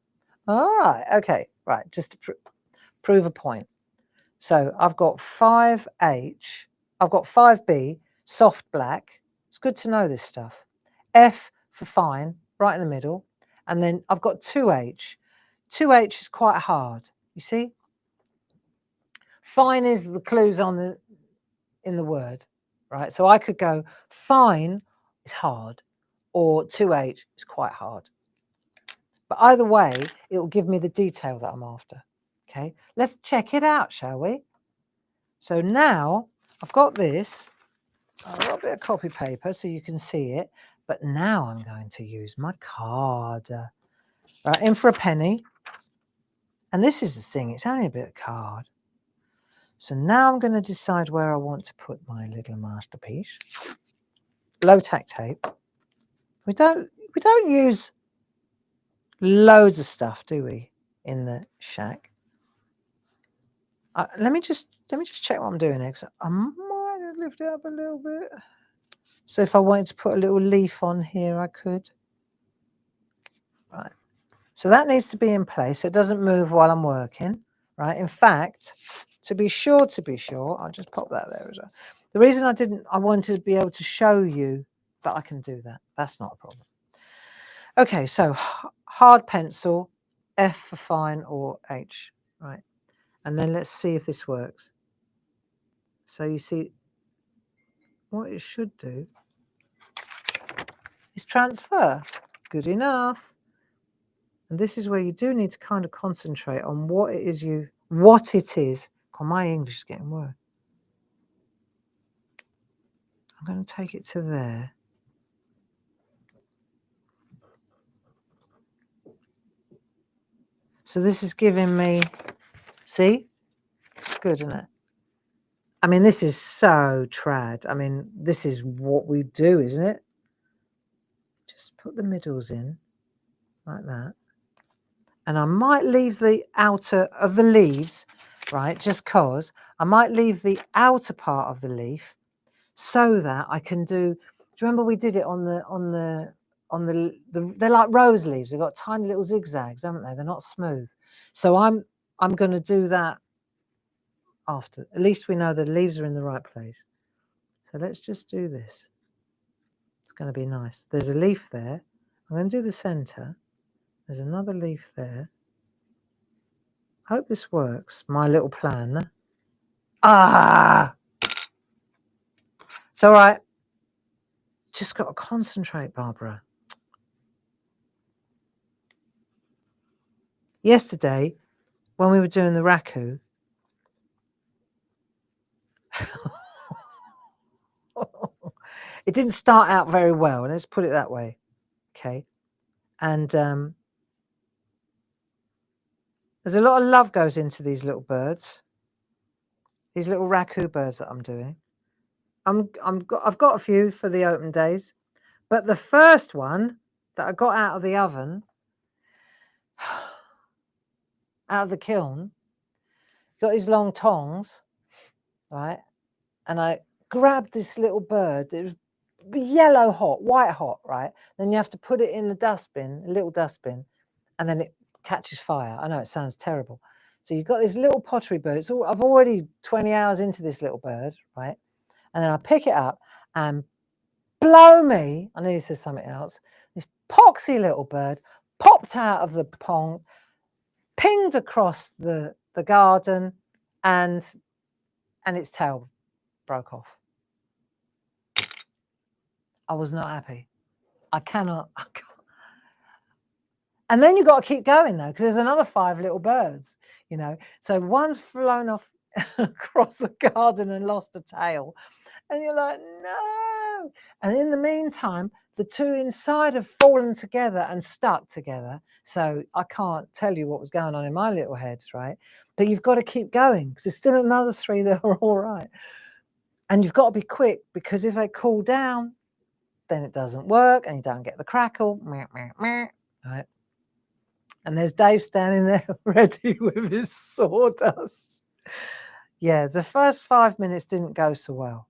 All right, okay, right, just to prove a point. So I've got 5H, I've got 5B, soft black. It's good to know this stuff. F for fine, right in the middle. And then I've got 2H. 2H is quite hard, you see? Fine is the clues in the word, right? So I could go fine is hard, or 2H is quite hard. But either way, it will give me the detail that I'm after. Okay, let's check it out, shall we? So now I've got this. I've got a bit of copy paper so you can see it. But now I'm going to use my card. Right, in for a penny. And this is the thing, it's only a bit of card. So now I'm going to decide where I want to put my little masterpiece. Low tack tape. We don't use loads of stuff, do we, in the shack? Let me just check what I'm doing here, because I might have lifted it up a little bit. So if I wanted to put a little leaf on here, I could. Right. So that needs to be in place. So it doesn't move while I'm working. Right. In fact, to be sure, I'll just pop that there as well. The reason I wanted to be able to show you that I can do that. That's not a problem. Okay, so hard pencil, F for fine or H, right? And then let's see if this works. So you see, what it should do is transfer. Good enough. And this is where you do need to kind of concentrate on what it is you what it is. God, my English is getting worse. I'm going to take it to there. So this is giving me, see? Good, isn't it? I mean, this is so trad. I mean, this is what we do, isn't it? Just put the middles in like that. And I might leave the outer of the leaves, right? Just cause I might leave the outer part of the leaf so that I can do you remember we did it on the they're like rose leaves. They've got tiny little zigzags, haven't they? They're not smooth. So I'm going to do that after. At least we know the leaves are in the right place. So let's just do this. It's going to be nice. There's a leaf there. I'm going to do the center. There's another leaf there. Hope this works. My little plan. Ah! It's all right. Just got to concentrate, Barbara. Yesterday, when we were doing the raku, it didn't start out very well. Let's put it that way. Okay. And there's a lot of love goes into these little birds. These little raku birds that I'm doing. I've got a few for the open days. But the first one that I got out of the oven, out of the kiln, got these long tongs, right? And I grabbed this little bird. It was yellow hot, white hot, right? Then you have to put it in the dustbin, a little dustbin, and then it catches fire. I know it sounds terrible. So you've got this little pottery bird. I've already 20 hours into this little bird, right? And then I pick it up and blow me, I nearly said something else, this poxy little bird popped out of the pond, pinged across the garden, and its tail broke off. I was not happy. I can't. And then you've got to keep going though, because there's another 5 little birds, you know. So one's flown off across the garden and lost a tail. And you're like, no. And in the meantime, the 2 inside have fallen together and stuck together. So I can't tell you what was going on in my little head, right? But you've got to keep going because there's still another 3 that are all right. And you've got to be quick because if they cool down, then it doesn't work and you don't get the crackle. Right? And there's Dave standing there ready with his sawdust. Yeah, the first 5 minutes didn't go so well.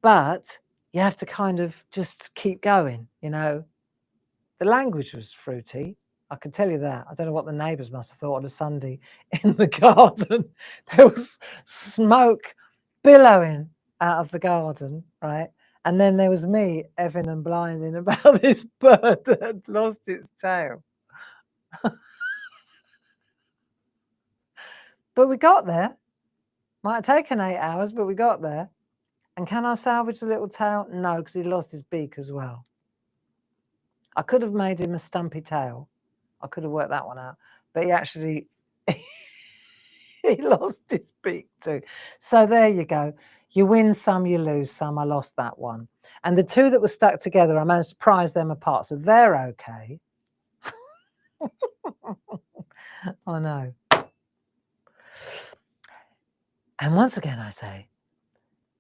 But you have to kind of just keep going, you know. The language was fruity, I can tell you that. I don't know what the neighbours must have thought on a Sunday in the garden. There was smoke billowing out of the garden, right? And then there was me, effing and blinding about this bird that had lost its tail. But we got there. Might have taken 8 hours, but we got there. And can I salvage the little tail? No, because he lost his beak as well. I could have made him a stumpy tail. I could have worked that one out. But he actually, he lost his beak too. So there you go. You win some, you lose some. I lost that one. And the 2 that were stuck together, I managed to prise them apart. So they're okay. I know. And once again, I say,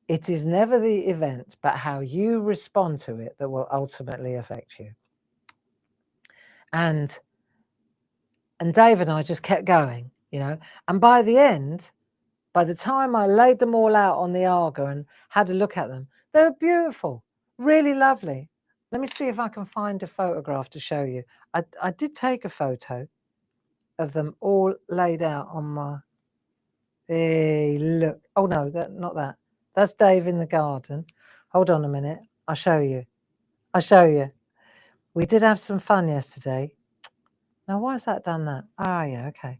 it is never the event, but how you respond to it that will ultimately affect you. And Dave and I just kept going, you know. And by the end, by the time I laid them all out on the Arga and had a look at them, they were beautiful, really lovely. Let me see if I can find a photograph to show you. I did take a photo of them all laid out on my... Hey, look. Oh, no, not that. That's Dave in the garden. Hold on a minute. I'll show you. I'll show you. We did have some fun yesterday. Now, why has that done that? Ah, yeah, okay.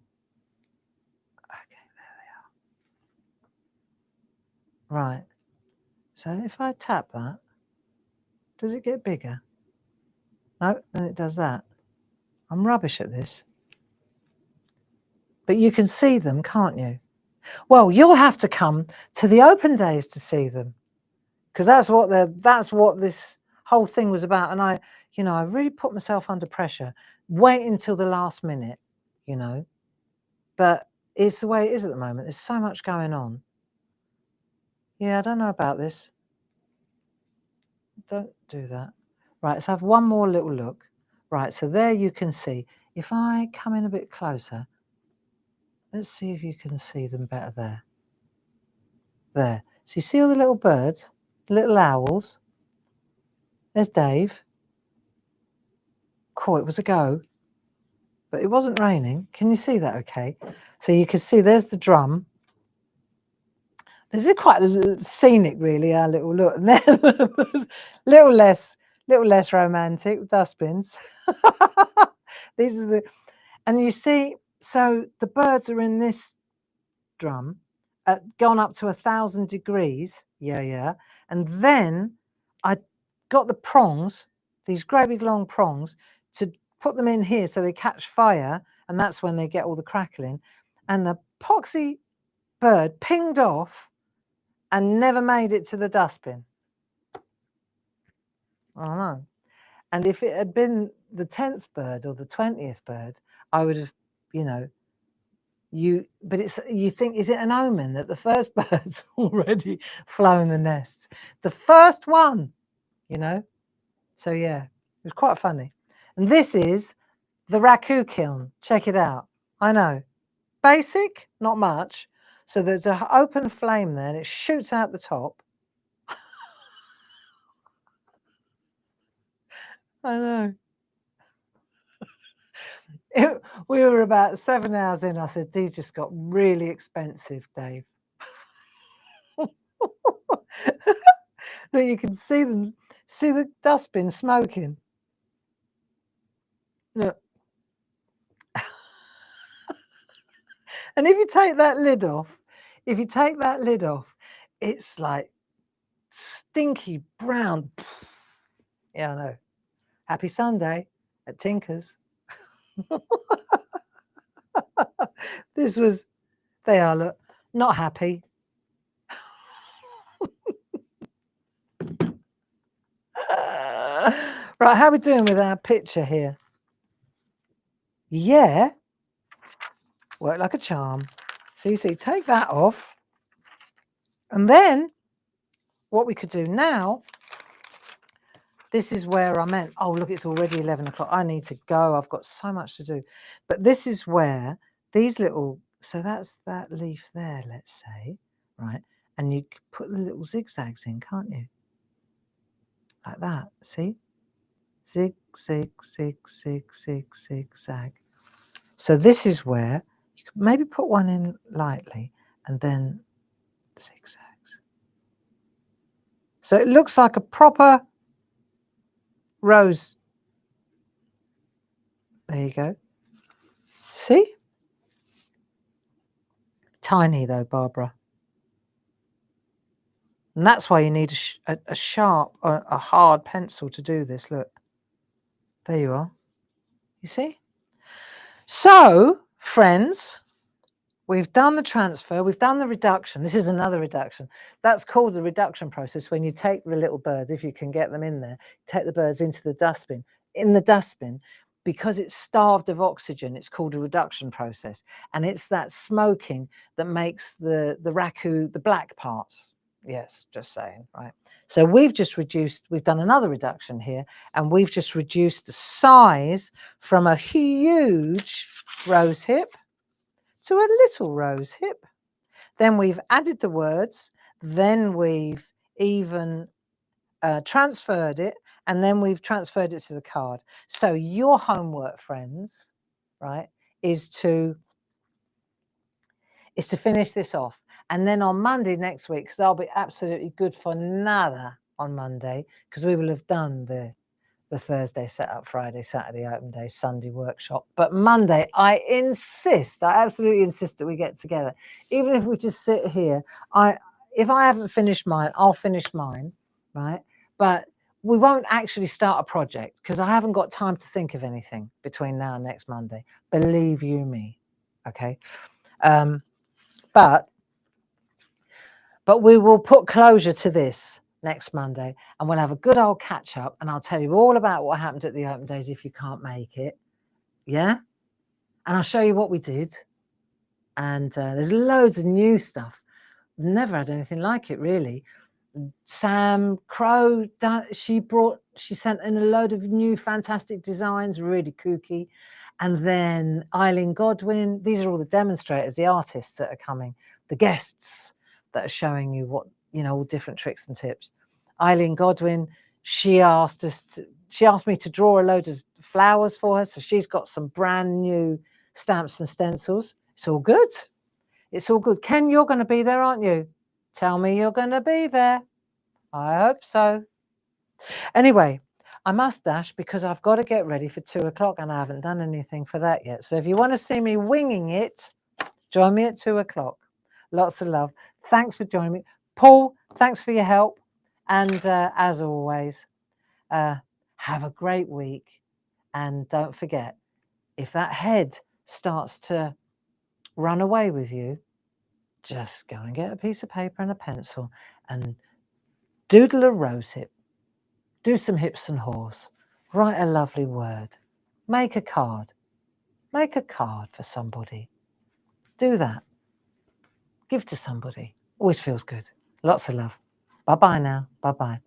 Okay, there they are. Right. So if I tap that, does it get bigger? No, then it does that. I'm rubbish at this. but you can see them, can't you? Well, you'll have to come to the open days to see them, because that's what this whole thing was about. And I really put myself under pressure, wait until the last minute, but it's the way it is at the moment. There's so much going on. Yeah, I don't know about this. Don't do that. Right, let's have one more little look. Right, so there you can see. If I come in a bit closer, let's see if you can see them better there. There. So you see all the little birds, little owls. There's Dave. Cool, it was a go, but it wasn't raining. Can you see that okay? So you can see there's the drum. This is quite scenic, really, our little look. And then little less romantic, dustbins. These are and you see, so the birds are in this drum, gone up to 1,000 degrees. Yeah. And then I got the prongs, these great big long prongs, to put them in here so they catch fire, and that's when they get all the crackling. And the poxy bird pinged off and never made it to the dustbin. I don't know. And if it had been the 10th bird or the 20th bird, I would have, but you think, is it an omen that the first bird's already flown the nest? The first one, So yeah, it was quite funny. And this is the raku kiln. Check it out. I know. Basic, not much. So there's an open flame there and it shoots out the top. I know. We were about 7 hours in. I said, these just got really expensive, Dave. But you can see the dustbin smoking. Look. And if you take that lid off, it's like stinky brown. Yeah, I know. Happy Sunday at Tinker's. They are, look, not happy. Right, how are we doing with our picture here? Yeah. Work like a charm. So you see, take that off. And then what we could do now, this is where I meant, oh, look, it's already 11 o'clock. I need to go. I've got so much to do. But this is where these little, so that's that leaf there, let's say, right? And you put the little zigzags in, can't you? Like that, see? Zig, zig, zig, zig, zig, zig, zag. So this is where you could maybe put one in lightly and then zigzags. So it looks like a proper rose. There you go. See? Tiny though, Barbara. And that's why you need a sharp or a hard pencil to do this. Look. There you are. You see? So, friends, we've done the transfer, we've done the reduction. This is another reduction. That's called the reduction process, when you take the little birds, if you can get them in there, take the birds into the dustbin. In the dustbin, because it's starved of oxygen, it's called a reduction process. And it's that smoking that makes the raku, the black parts. Yes, just saying, right? So we've done another reduction here, and we've just reduced the size from a huge rose hip to a little rose hip. Then we've added the words, then we've even transferred it, and then we've transferred it to the card. So your homework, friends, right, is to finish this off. And then on Monday next week, because I'll be absolutely good for nada on Monday, because we will have done the Thursday setup, Friday, Saturday open day, Sunday workshop. But Monday, I absolutely insist that we get together. Even if we just sit here, if I haven't finished mine, I'll finish mine, right? But we won't actually start a project because I haven't got time to think of anything between now and next Monday. Believe you me, Okay. But we will put closure to this next Monday, and we'll have a good old catch up, and I'll tell you all about what happened at the open days if you can't make it. Yeah. And I'll show you what we did. And there's loads of new stuff. Never had anything like it, really. Sam Crow, she sent in a load of new fantastic designs, really kooky. And then Eileen Godwin, these are all the demonstrators, the artists that are coming, the guests that are showing you what, all different tricks and tips. Eileen Godwin, she asked me to draw a load of flowers for her. So she's got some brand new stamps and stencils. It's all good. It's all good. Ken, you're going to be there, aren't you? Tell me you're going to be there. I hope so. Anyway, I must dash because I've got to get ready for 2 o'clock and I haven't done anything for that yet. So if you want to see me winging it, join me at 2 o'clock. Lots of love. Thanks for joining me. Paul, thanks for your help. And as always, have a great week. And don't forget, if that head starts to run away with you, just go and get a piece of paper and a pencil and doodle a rosehip. Do some hips and haws. Write a lovely word. Make a card. Make a card for somebody. Do that. Give to somebody. Always feels good. Lots of love. Bye-bye now. Bye-bye.